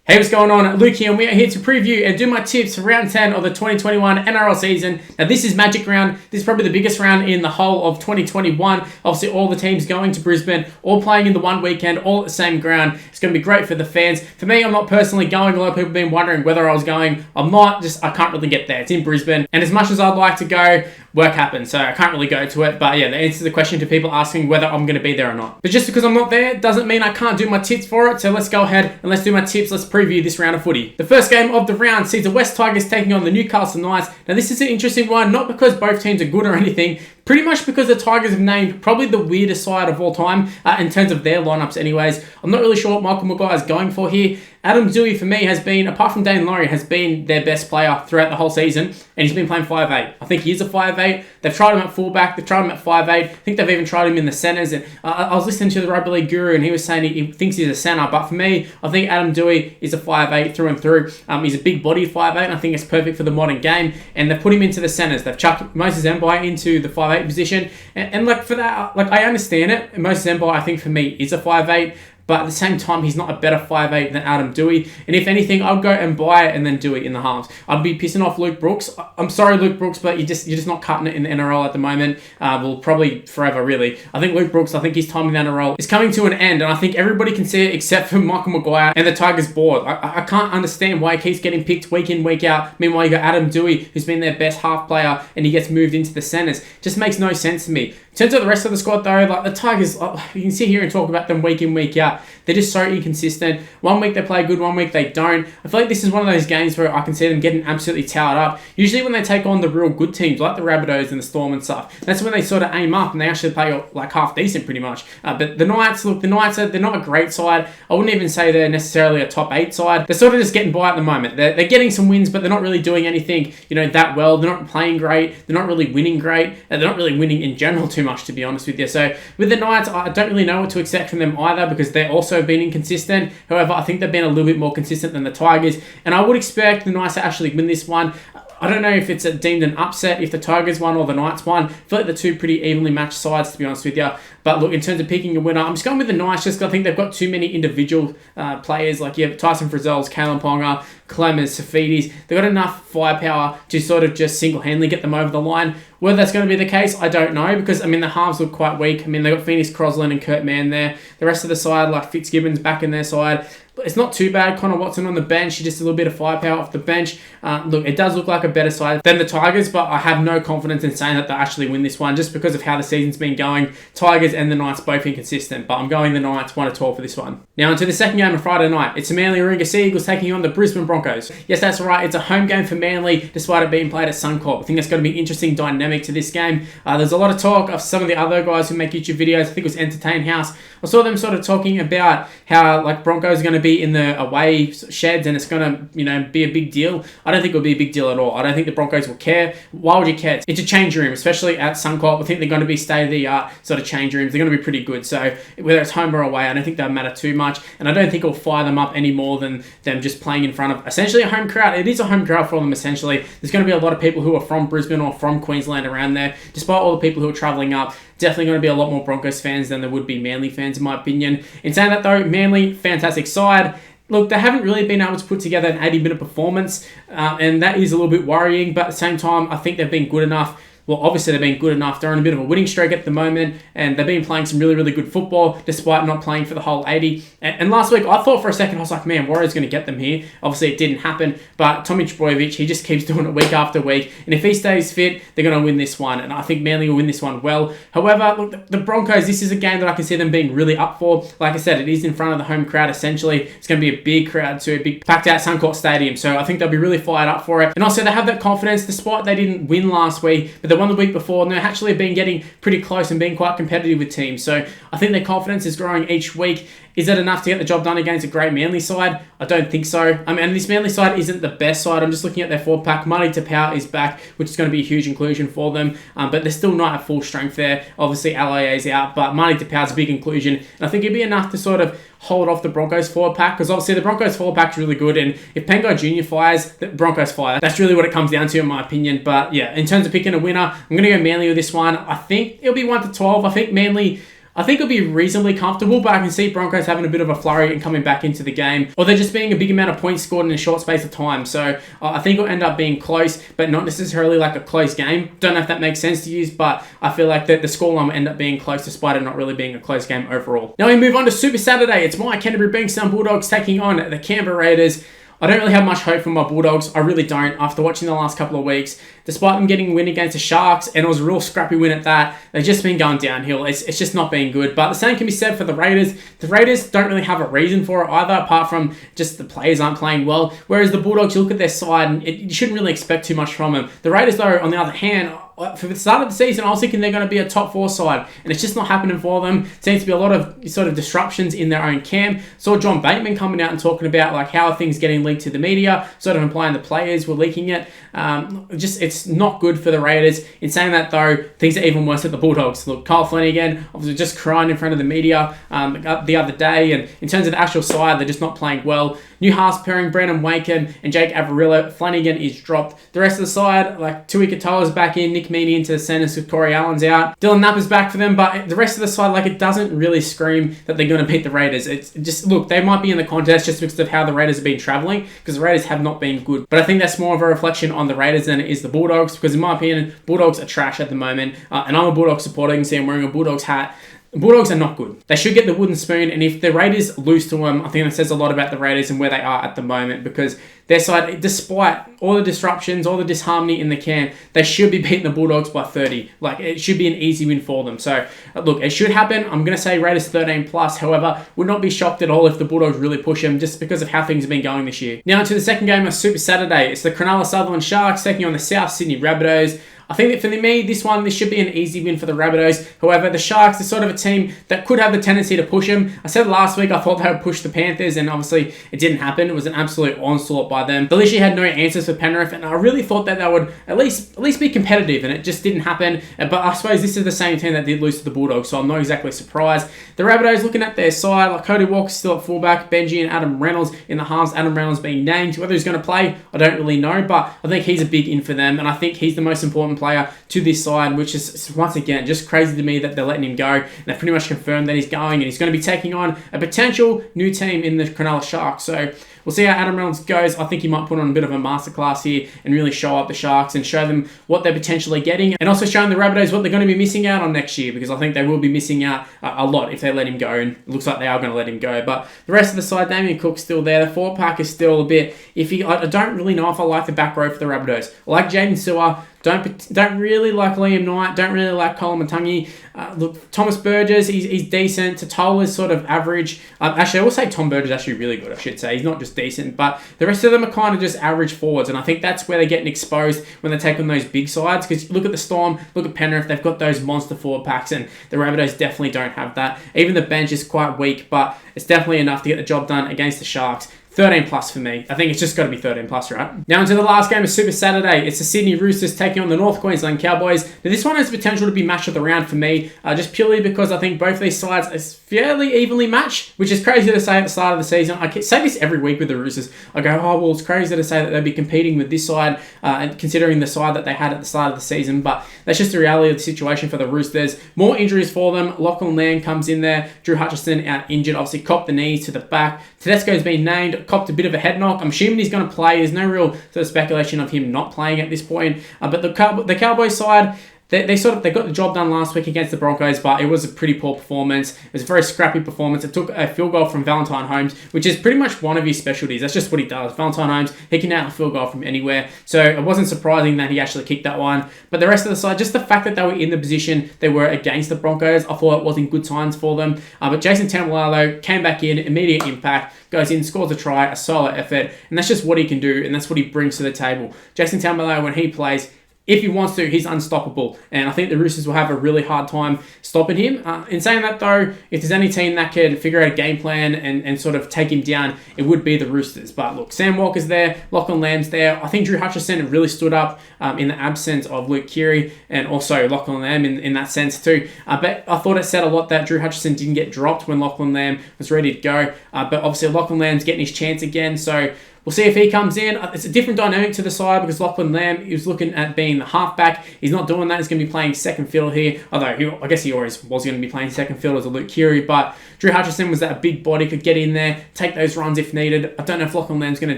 Hey, what's going on? Luke here, and we are here to preview and do my tips for round 10 of the 2021 NRL season. Now, this is Magic Round. This is probably the biggest round in the whole of 2021. Obviously, all the teams going to Brisbane, all playing in the one weekend, all at the same ground. It's going to be great for the fans. For me, I'm not personally going. A lot of people have been wondering whether I was going. I'm not. I can't really get there. It's in Brisbane. And as much as I'd like to go, work happens, so I can't really go to it. But yeah, that answers the question to people asking whether I'm going to be there or not. But just because I'm not there doesn't mean I can't do my tips for it. So let's go ahead and let's do my tips. Let's preview this round of footy. The first game of the round sees the West Tigers taking on the Newcastle Knights. Now, this is an interesting one, not because both teams are good or anything, pretty much because the Tigers have named probably the weirdest side of all time in terms of their lineups anyways. I'm not really sure what Michael Maguire is going for here. Adam Doueihi, for me, has been, apart from Dane Laurie, has been their best player throughout the whole season, and he's been playing 5'8". I think he is a 5'8". They've tried him at fullback. They've tried him at 5'8". I think they've even tried him in the centres. And I was listening to the Rugby League Guru, and he was saying he thinks he's a centre. But for me, I think Adam Doueihi is a 5'8" through and through. He's a big-bodied 5'8", and I think it's perfect for the modern game. And they've put him into the centres. They've chucked Moses Mbye into the 5'8" position. And like for that, like I understand it. Moses Mbye, I think for me, is a 5'8". But at the same time, he's not a better 5'8" than Adam Doueihi. And if anything, I'd go Mbye and then Doueihi in the halves. I'd be pissing off Luke Brooks. I'm sorry, Luke Brooks, but you're just not cutting it in the NRL at the moment. Well, probably forever, really. I think Luke Brooks, I think his time in the NRL is coming to an end. And I think everybody can see it except for Michael Maguire and the Tigers board. I can't understand why he keeps getting picked week in, week out. Meanwhile, you got Adam Doueihi, who's been their best half player, and he gets moved into the centres. Just makes no sense to me. In terms of the rest of the squad, though, like the Tigers, you can sit here and talk about them week in, week out. They're just so inconsistent. One week they play good, one week they don't. I feel like this is one of those games where I can see them getting absolutely towered up. Usually when they take on the real good teams, like the Rabbitohs and the Storm and stuff, that's when they sort of aim up and they actually play like half decent pretty much. But the Knights, they're not a great side. I wouldn't even say they're necessarily a top 8 side. They're sort of just getting by at the moment. They're getting some wins, but they're not really doing anything, that well. They're not playing great. They're not really winning great. They're not really winning in general too much, to be honest with you. So with the Knights, I don't really know what to expect from them either because they're also been inconsistent. However, I think they've been a little bit more consistent than the Tigers, and I would expect the Knights to actually win this one. I don't know if it's deemed an upset if the Tigers won or the Knights won. I feel like they're two pretty evenly matched sides, to be honest with you. But look, in terms of picking a winner, I'm just going with the Knights just because I think they've got too many individual players. Like you have Tyson Frizzell's, Kalen Ponga, Clemens, Safidis. They've got enough firepower to sort of just single-handedly get them over the line. Whether that's going to be the case, I don't know because, the halves look quite weak. They've got Phoenix Crosland and Kurt Mann there. The rest of the side, like Fitzgibbon's back in their side. But it's not too bad. Connor Watson on the bench. Just a little bit of firepower off the bench. Look, it does look like a better side than the Tigers, but I have no confidence in saying that they'll actually win this one just because of how the season's been going. Tigers and the Knights both inconsistent, but I'm going the Knights 1-12 for this one. Now onto the second game of Friday night. It's the Manly-Warringah Sea Eagles taking on the Brisbane Broncos. Yes, that's right. It's a home game for Manly despite it being played at Suncorp. I think that's going to be an interesting dynamic to this game. There's a lot of talk of some of the other guys who make YouTube videos. I think it was Entertain House. I saw them sort of talking about how like Broncos are going to be in the away sheds and it's going to, be a big deal. I don't think it'll be a big deal at all. I don't think the Broncos will care. Why would you care? It's a change room, especially at Suncorp. I think they're going to be state-of-the-art sort of change rooms. They're going to be pretty good. So whether it's home or away, I don't think that'll matter too much. And I don't think it'll fire them up any more than them just playing in front of essentially a home crowd. It is a home crowd for them, essentially. There's going to be a lot of people who are from Brisbane or from Queensland around there. Despite all the people who are travelling up, definitely going to be a lot more Broncos fans than there would be Manly fans, in my opinion. In saying that, though, Manly, fantastic side. Look, they haven't really been able to put together an 80-minute performance, and that is a little bit worrying, but at the same time, I think they've been good enough. Well, obviously, they've been good enough. They're on a bit of a winning streak at the moment, and they've been playing some really, really good football, despite not playing for the whole 80. And last week, I thought for a second, I was like, man, Warriors going to get them here. Obviously, it didn't happen, but Tommy Trbojevic, he just keeps doing it week after week, and if he stays fit, they're going to win this one, and I think Manly will win this one well. However, look, the Broncos, this is a game that I can see them being really up for. Like I said, it is in front of the home crowd, essentially. It's going to be a big crowd too, a big packed out Suncorp Stadium, so I think they'll be really fired up for it. And also, they have that confidence, despite they didn't win last week, but they won the week before, and they actually been getting pretty close and being quite competitive with teams. So I think their confidence is growing each week. Is that enough to get the job done against a great Manly side? I don't think so. And this Manly side isn't the best side. I'm just looking at their forward pack. Marty Tapau is back, which is going to be a huge inclusion for them. But they're still not at full strength there. Obviously, LIA is out, but Marty Tapau's a big inclusion. And I think it'd be enough to sort of hold off the Broncos forward pack because obviously the Broncos forward pack is really good. And if Pengai Jr. fires, the Broncos fire. That's really what it comes down to, in my opinion. But yeah, in terms of picking a winner, I'm going to go Manly with this one. I think it'll be 1-12. I think Manly I think it'll be reasonably comfortable, but I can see Broncos having a bit of a flurry and coming back into the game, or there just being a big amount of points scored in a short space of time. So I think it'll end up being close, but not necessarily like a close game. Don't know if that makes sense to use, but I feel like the scoreline will end up being close despite it not really being a close game overall. Now we move on to Super Saturday. It's my Canterbury-Bankstown Bulldogs taking on the Canberra Raiders. I don't really have much hope for my Bulldogs. I really don't. After watching the last couple of weeks, despite them getting a win against the Sharks, and it was a real scrappy win at that, they've just been going downhill. It's just not been good. But the same can be said for the Raiders. The Raiders don't really have a reason for it either, apart from just the players aren't playing well. Whereas the Bulldogs, you look at their side, and you shouldn't really expect too much from them. The Raiders, though, on the other hand, for the start of the season, I was thinking they're going to be a top 4 side, and it's just not happening for them. Seems to be a lot of sort of disruptions in their own camp. Saw John Bateman coming out and talking about like how are things getting leaked to the media, sort of implying the players were leaking it. It's not good for the Raiders. In saying that, though, things are even worse at the Bulldogs. Look, Kyle Flanagan obviously just crying in front of the media the other day, and in terms of the actual side, they're just not playing well. New halves pairing Brandon Waken and Jake Averillo. Flanagan is dropped. The rest of the side, like Tui Katoa's back in, Nick Meaney into the centres with Corey Allen's out. Dylan Napper's back for them, but the rest of the side, like, it doesn't really scream that they're going to beat the Raiders. It's just, look, they might be in the contest just because of how the Raiders have been travelling, because the Raiders have not been good. But I think that's more of a reflection on the Raiders than it is the Bulldogs, because in my opinion, Bulldogs are trash at the moment, and I'm a Bulldogs supporter. You can see I'm wearing a Bulldogs hat. The Bulldogs are not good. They should get the wooden spoon, and if the Raiders lose to them, I think that says a lot about the Raiders and where they are at the moment, because their side, despite all the disruptions, all the disharmony in the camp, they should be beating the Bulldogs by 30. Like, it should be an easy win for them. So, look, it should happen. I'm going to say Raiders 13 plus. However, would not be shocked at all if the Bulldogs really push them just because of how things have been going this year. Now, to the second game of Super Saturday. It's the Cronulla-Sutherland Sharks taking on the South Sydney Rabbitohs. I think that for me, this should be an easy win for the Rabbitohs. However, the Sharks are sort of a team that could have the tendency to push them. I said last week I thought they would push the Panthers, and obviously it didn't happen. It was an absolute onslaught by them. They literally had no answers for Penrith, and I really thought that they would at least be competitive, and it just didn't happen. But I suppose this is the same team that did lose to the Bulldogs, so I'm not exactly surprised. The Rabbitohs, looking at their side, like Cody Walker's still at fullback, Benji and Adam Reynolds in the halves. Adam Reynolds being named. Whether he's going to play, I don't really know, but I think he's a big in for them, and I think he's the most important player to this side, which is, once again, just crazy to me that they're letting him go. And they've pretty much confirmed that he's going, and he's going to be taking on a potential new team in the Cronulla Sharks. So we'll see how Adam Reynolds goes. I think he might put on a bit of a masterclass here and really show up the Sharks and show them what they're potentially getting, and also showing the Rabbitohs what they're going to be missing out on next year, because I think they will be missing out a lot if they let him go, and it looks like they are going to let him go. But the rest of the side, Damien Cook's still there. The forward pack is still a bit iffy. I don't really know if I like the back row for the Rabbitohs. I like Jaden Sewer. Don't really like Liam Knight. Don't really like Colin Matangi. Look, Thomas Burgess, he's decent. Tatola's sort of average. Actually, I will say Tom Burgess is actually really good, I should say. He's not just decent, but the rest of them are kind of just average forwards, and I think that's where they're getting exposed when they take on those big sides, because look at the Storm, look at Penrith, they've got those monster forward packs, and the Rabbitohs definitely don't have that. Even the bench is quite weak, but it's definitely enough to get the job done against the Sharks. 13 plus for me. I think it's just got to be 13 plus, right? Now into the last game of Super Saturday. It's the Sydney Roosters taking on the North Queensland Cowboys. Now this one has potential to be match of the round for me, just purely because I think both these sides are fairly evenly matched, which is crazy to say at the start of the season. I say this every week with the Roosters. I go, oh, well, it's crazy to say that they'll be competing with this side, and considering the side that they had at the start of the season, but that's just the reality of the situation for the Roosters. More injuries for them. Lachlan Land comes in there. Drew Hutchison out injured, obviously copped the knees to the back. Tedesco's been named, copped a bit of a head knock. I'm assuming he's going to play. There's no real sort of speculation of him not playing at this point. But the Cowboys side, they got the job done last week against the Broncos, but it was a pretty poor performance. It was a very scrappy performance. It took a field goal from Valentine Holmes, which is pretty much one of his specialties. That's just what he does. Valentine Holmes, he can nail a field goal from anywhere. So it wasn't surprising that he actually kicked that one. But the rest of the side, just the fact that they were in the position they were against the Broncos, I thought it wasn't good signs for them. But Jason Taumalolo came back in, immediate impact, goes in, scores a try, a solo effort, and that's just what he can do, and that's what he brings to the table. Jason Taumalolo, when he plays, if he wants to, he's unstoppable. And I think the Roosters will have a really hard time stopping him. In saying that, though, if there's any team that could figure out a game plan and sort of take him down, it would be the Roosters. But look, Sam Walker's there, Lachlan Lamb's there. I think Drew Hutchison really stood up in the absence of Luke Keary, and also Lachlan Lamb in that sense too. But I thought it said a lot that Drew Hutchison didn't get dropped when Lachlan Lamb was ready to go. But obviously Lachlan Lamb's getting his chance again, so we'll see if he comes in. It's a different dynamic to the side because Lachlan Lamb, he was looking at being the halfback. He's not doing that. He's going to be playing second fiddle here, although I guess he always was going to be playing second fiddle as a Luke Keary, but Drew Hutchison was that big body, could get in there, take those runs if needed. I don't know if Lachlan Lamb's going to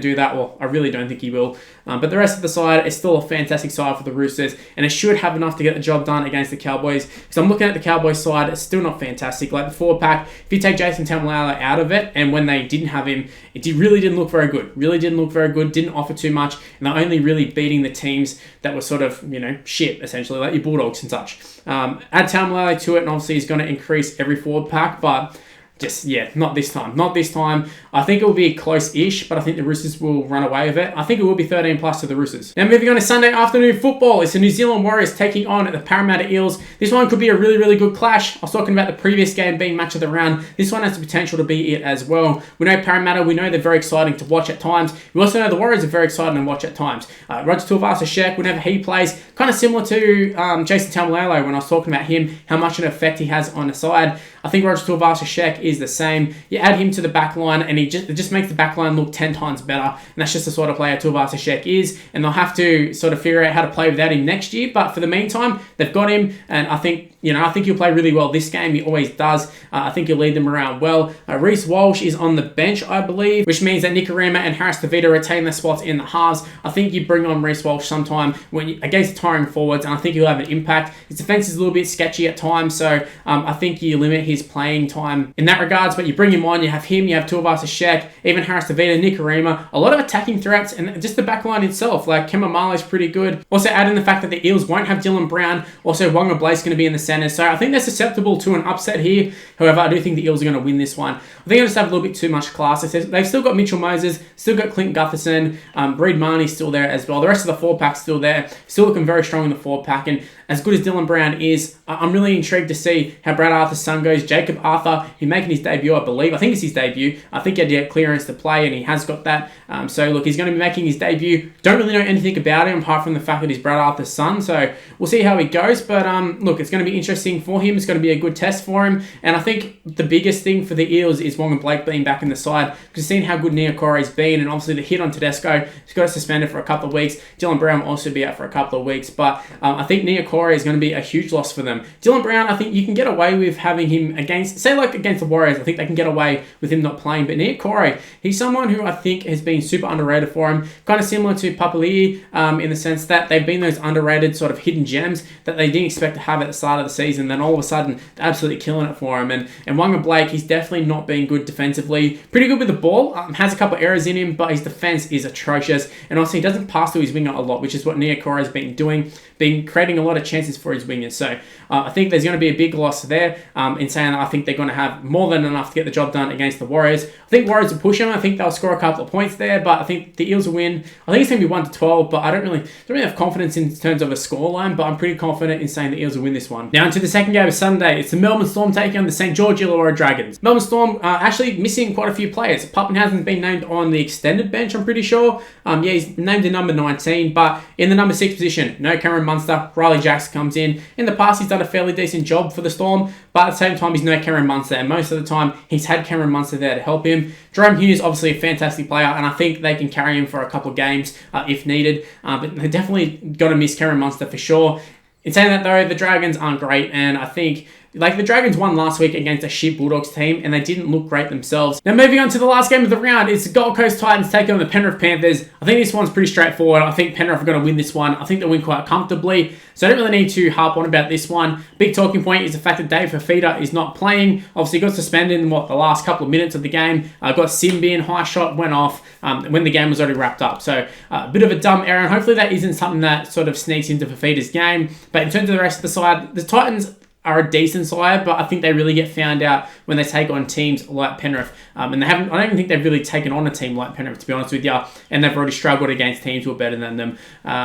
do that. Well, I really don't think he will. But the rest of the side is still a fantastic side for the Roosters, and it should have enough to get the job done against the Cowboys. Because I'm looking at the Cowboys side, it's still not fantastic. Like the forward pack, if you take Jason Taumalolo out of it, and when they didn't have him, it really didn't look very good. Really didn't look very good, didn't offer too much, and they're only really beating the teams that were sort of, shit, essentially, like your Bulldogs and such. Add Taumalolo to it, and obviously he's going to increase every forward pack, but just, not this time. Not this time. I think it will be close-ish, but I think the Roosters will run away with it. I think it will be 13 plus to the Roosters. Now, moving on to Sunday afternoon football. It's the New Zealand Warriors taking on the Parramatta Eels. This one could be a really, really good clash. I was talking about the previous game being match of the round. This one has the potential to be it as well. We know Parramatta, we know they're very exciting to watch at times. We also know the Warriors are very exciting to watch at times. Roger Tuivasa-Sheck, whenever he plays, kind of similar to Jason Taumalolo when I was talking about him, how much an effect he has on the side. I think Roger Tuivasa-Sheck is the same. You add him to the back line, and it just makes the back line look 10 times better. And that's just the sort of player Tuivasa-Sheck is. And they'll have to sort of figure out how to play without him next year. But for the meantime, they've got him. And I think he'll play really well this game. He always does. I think he'll lead them around well. Reece Walsh is on the bench, I believe, which means that Nikorima and Harris DeVito retain their spots in the halves. I think you bring on Reece Walsh sometime against the tiring forwards, and I think he'll have an impact. His defense is a little bit sketchy at times, so I think you limit his playing time in that regards, but you bring him on, you have Tuivasa-Sheck, even Harris DeVito, Nikorima, a lot of attacking threats, and just the back line itself, like Kemba Marley's pretty good. Also add in the fact that the Eels won't have Dylan Brown, also Wonga Blake's going to be in the centre, so I think they're susceptible to an upset here. However, I do think the Eels are going to win this one. I think I just have a little bit too much class. They've still got Mitchell Moses, still got Clint Gutherson, Breed Marnie's still there as well. The rest of the forward pack's still there, still looking very strong in the forward pack, and as good as Dylan Brown is, I'm really intrigued to see how Brad Arthur's son goes. Jacob Arthur, he's making his debut, I believe. I think it's his debut. I think he had to get clearance to play, and he has got that. So, look, he's going to be making his debut. Don't really know anything about him, apart from the fact that he's Brad Arthur's son. So, we'll see how he goes. But, look, it's going to be interesting for him. It's going to be a good test for him. And I think the biggest thing for the Eels is Wonga Blake being back in the side. Because seeing how good Niakore's been, and obviously the hit on Tedesco, he's got suspended for a couple of weeks. Dylan Brown will also be out for a couple of weeks. But I think Niakore is going to be a huge loss for them. Dylan Brown, I think you can get away with having him against the Warriors. I think they can get away with him not playing. But Niakore, he's someone who I think has been super underrated for him. Kind of similar to Papali'i in the sense that they've been those underrated sort of hidden gems that they didn't expect to have at the start of the season. Then all of a sudden, they're absolutely killing it for him. And Wonga Blake, he's definitely not been good defensively. Pretty good with the ball. Has a couple of errors in him, but his defense is atrocious. And also, he doesn't pass to his winger a lot, which is what Niakore has been doing. Been creating a lot of chances for his wingers. So I think there's going to be a big loss there in saying that I think they're going to have more than enough to get the job done against the Warriors. I think Warriors will push them. I think they'll score a couple of points there, but I think the Eels will win. I think it's going to be 1-12, but I don't really have confidence in terms of a scoreline, but I'm pretty confident in saying the Eels will win this one. Now into the second game of Sunday. It's the Melbourne Storm taking on the St. George Illawarra Dragons. Melbourne Storm actually missing quite a few players. Pappenhausen's been named on the extended bench, I'm pretty sure. He's named in number 19, but in the number 6 position, no Cameron Munster. Riley Jacks comes in. In the past, he's done a fairly decent job for the Storm, but at the same time, he's no Cameron Munster, and most of the time, he's had Cameron Munster there to help him. Jerome Hughes, obviously a fantastic player, and I think they can carry him for a couple of games if needed, but they're definitely going to miss Cameron Munster for sure. In saying that, though, the Dragons aren't great, and I think the Dragons won last week against a shit Bulldogs team, and they didn't look great themselves. Now, moving on to the last game of the round, it's the Gold Coast Titans taking on the Penrith Panthers. I think this one's pretty straightforward. I think Penrith are going to win this one. I think they'll win quite comfortably, so I don't really need to harp on about this one. Big talking point is the fact that Dave Fafita is not playing. Obviously, he got suspended in the last couple of minutes of the game. Got sin bin, high shot, went off when the game was already wrapped up. So, a bit of a dumb error, and hopefully that isn't something that sort of sneaks into Fafita's game. But in terms of the rest of the side, the Titans are a decent side, but I think they really get found out when they take on teams like Penrith. And I don't even think they've really taken on a team like Penrith, to be honest with you. And they've already struggled against teams who are better than them.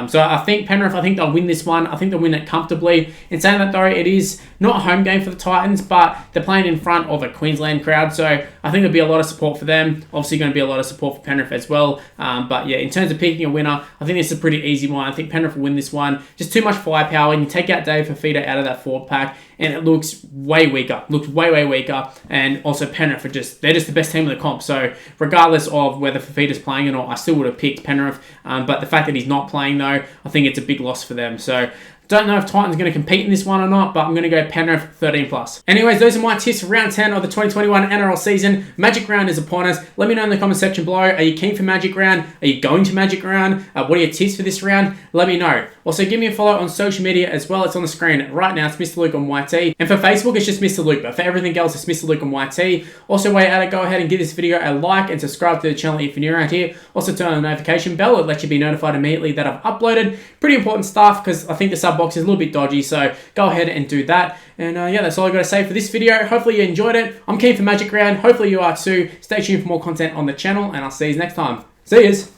So I think Penrith, they'll win this one. I think they'll win it comfortably. In saying that, though, it is not a home game for the Titans, but they're playing in front of a Queensland crowd. So I think there'll be a lot of support for them. Obviously, going to be a lot of support for Penrith as well. But yeah, in terms of picking a winner, I think this is a pretty easy one. I think Penrith will win this one. Just too much firepower. And you take out Dave Fafita out of that forward pack, and it looks way weaker. Looks way weaker. And also Penrith they're just the best team in the comp. So regardless of whether Fafita's playing or not, I still would have picked Penrith. But the fact that he's not playing though, I think it's a big loss for them. So don't know if Titans are going to compete in this one or not, but I'm going to go Penrith 13+. Anyways, those are my tips for round 10 of the 2021 NRL season. Magic round is upon us. Let me know in the comment section below. Are you keen for Magic round? Are you going to Magic round? What are your tips for this round? Let me know. Also, give me a follow on social media as well. It's on the screen right now. It's Mr. Luke on YT. And for Facebook, it's just Mr. Luke. But for everything else, it's Mr. Luke on YT. Also, while you're at it, go ahead and give this video a like and subscribe to the channel if you're new around here. Also, turn on the notification bell. It lets you be notified immediately that I've uploaded. Pretty important stuff because I think the sub box is a little bit dodgy. So go ahead and do that. And yeah, that's all I got to say for this video. Hopefully you enjoyed it. I'm keen for Magic round. Hopefully you are too. Stay tuned for more content on the channel, and I'll see you next time. See yous.